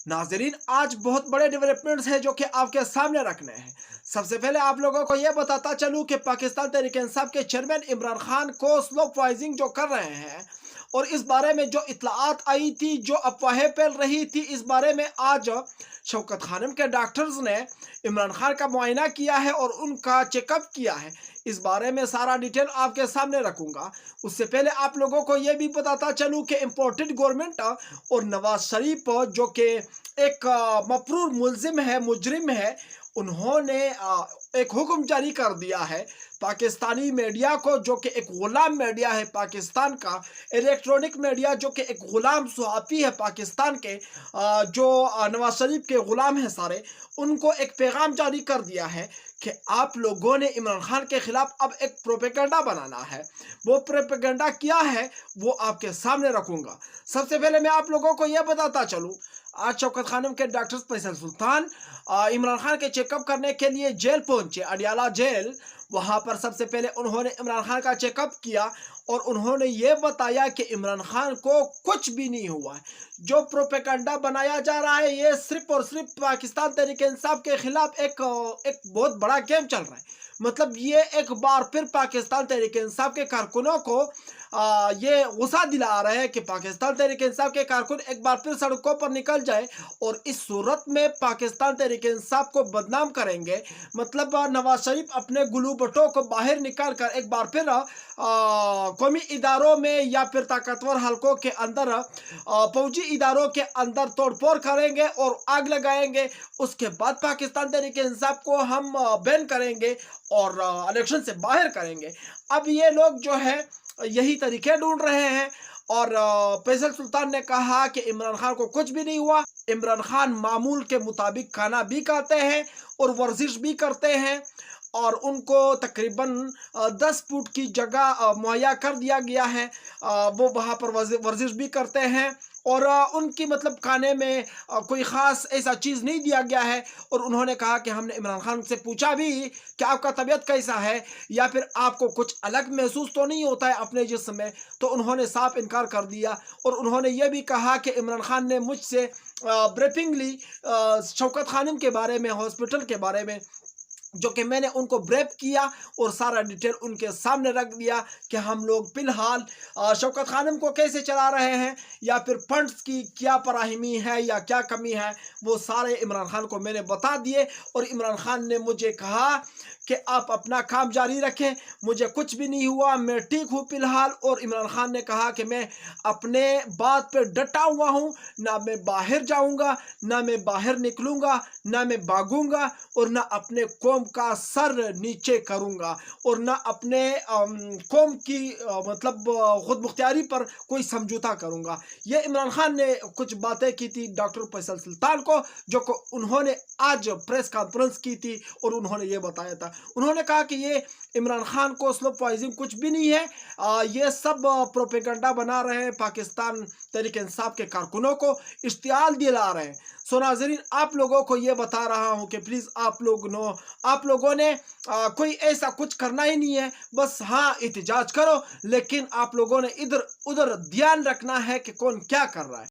नाजरीन, आज बहुत बड़े डेवलपमेंट्स हैं जो कि आपके सामने रखने हैं। सबसे पहले आप लोगों को यह बताता चलूं कि पाकिस्तान तहरीक इंसाफ के चेयरमैन इमरान खान को स्लो पॉइजनिंग जो कर रहे हैं, और इस बारे में जो इत्तलात आई थी, जो अफवाहें फैल रही थी, इस बारे में आज शौकत खानम के डॉक्टर्स ने इमरान खान का मुआयना किया है और उनका चेकअप किया है। इस बारे में सारा डिटेल आपके सामने रखूंगा। उससे पहले आप लोगों को यह भी बताता चलूं कि इम्पोर्टेड गवर्नमेंट और नवाज शरीफ जो कि एक मफरूर मुलजिम है, मुजरिम है, उन्होंने एक हुक्म जारी कर दिया है पाकिस्तानी मीडिया को, जो कि एक गुलाम मीडिया है पाकिस्तान का, इलेक्ट्रॉनिक मीडिया जो कि एक गुलाम सहाफ़ी है पाकिस्तान के, जो नवाज शरीफ के गुलाम हैं सारे, उनको एक पैगाम जारी कर दिया है कि आप लोगों ने इमरान खान के खिलाफ अब एक प्रोपेगेंडा बनाना है। वो प्रोपेगेंडा क्या है वो आपके सामने रखूंगा। सबसे पहले मैं आप लोगों को यह बताता चलूं, आज शौकत खानम के डॉक्टर फैसल सुल्तान इमरान खान के चेकअप करने के लिए जेल पहुंचे, अडियाला जेल। वहां पर सबसे पहले उन्होंने इमरान खान का चेकअप किया और उन्होंने ये बताया कि इमरान खान को कुछ भी नहीं हुआ है। जो प्रोपेगेंडा बनाया जा रहा है, ये सिर्फ और सिर्फ पाकिस्तान तहरीक इंसाफ के खिलाफ एक बहुत बड़ा गेम चल रहा है। मतलब ये एक बार फिर पाकिस्तान तहरीक इंसाफ के कारकुनों को ये गुस्सा दिला रहे हैं कि पाकिस्तान तहरीक इंसाफ के कारकुन एक बार फिर सड़कों पर निकल जाए और इस सूरत में पाकिस्तान तहरीक इंसाफ को बदनाम करेंगे। मतलब नवाज शरीफ अपने गुलू बटों को बाहर निकाल कर एक बार फिर कौमी इदारों में या फिर ताकतवर हलकों के अंदर, फौजी इदारों के अंदर तोड़फोड़ करेंगे और आग लगाएंगे। उसके बाद पाकिस्तान तहरीक इंसाफ को हम बैन करेंगे और इलेक्शन से बाहर करेंगे। अब ये लोग जो है यही तरीके ढूंढ रहे हैं। और फैसल सुल्तान ने कहा कि इमरान खान को कुछ भी नहीं हुआ। इमरान खान मामूल के मुताबिक खाना भी खाते हैं और वर्जिश भी करते हैं, और उनको तकरीबन 10 फुट की जगह मुहैया कर दिया गया है। वो वहाँ पर वर्जिश भी करते हैं और उनकी मतलब खाने में कोई ख़ास ऐसा चीज़ नहीं दिया गया है। और उन्होंने कहा कि हमने इमरान खान से पूछा भी कि आपका तबीयत कैसा है, या फिर आपको कुछ अलग महसूस तो नहीं होता है अपने जिस्म में, तो उन्होंने साफ इनकार कर दिया। और उन्होंने ये भी कहा कि इमरान खान ने मुझसे ब्रीफिंग ली शौकत खानम के बारे में, हॉस्पिटल के बारे में, जो कि मैंने उनको ब्रेफ किया और सारा डिटेल उनके सामने रख दिया कि हम लोग फिलहाल शौकत खानम को कैसे चला रहे हैं, या फिर फंड्स की क्या फराहमी है या क्या कमी है, वो सारे इमरान खान को मैंने बता दिए। और इमरान खान ने मुझे कहा कि आप अपना काम जारी रखें, मुझे कुछ भी नहीं हुआ, मैं ठीक हूँ फिलहाल। और इमरान खान ने कहा कि मैं अपने बात पर डटा हुआ हूँ, ना मैं बाहर जाऊँगा, ना मैं बाहर निकलूँगा, ना मैं भागूँगा, और ना अपने कौम का सर नीचे करूँगा, और ना अपने कौम की मतलब खुद मुख्तियारी पर कोई समझौता करूँगा। ये इमरान खान ने कुछ बातें की थी डॉक्टर फैसल सुल्तान को, जो को उन्होंने आज प्रेस कॉन्फ्रेंस की थी और उन्होंने ये बताया था। उन्होंने कहा कि ये इमरान खान को स्लो पॉइजनिंग कुछ भी नहीं है, ये सब प्रोपेगेंडा बना रहे हैं, पाकिस्तान तहरीक इंसाफ के कारकुनों को इश्तियाल दिला रहे हैं। सो नाज़रीन, आप लोगों को ये बता रहा हूँ कि प्लीज़ आप लोगों ने कोई ऐसा कुछ करना ही नहीं है। बस हाँ, एहतजाज करो, लेकिन आप लोगों ने इधर उधर ध्यान रखना है कि कौन क्या कर रहा है।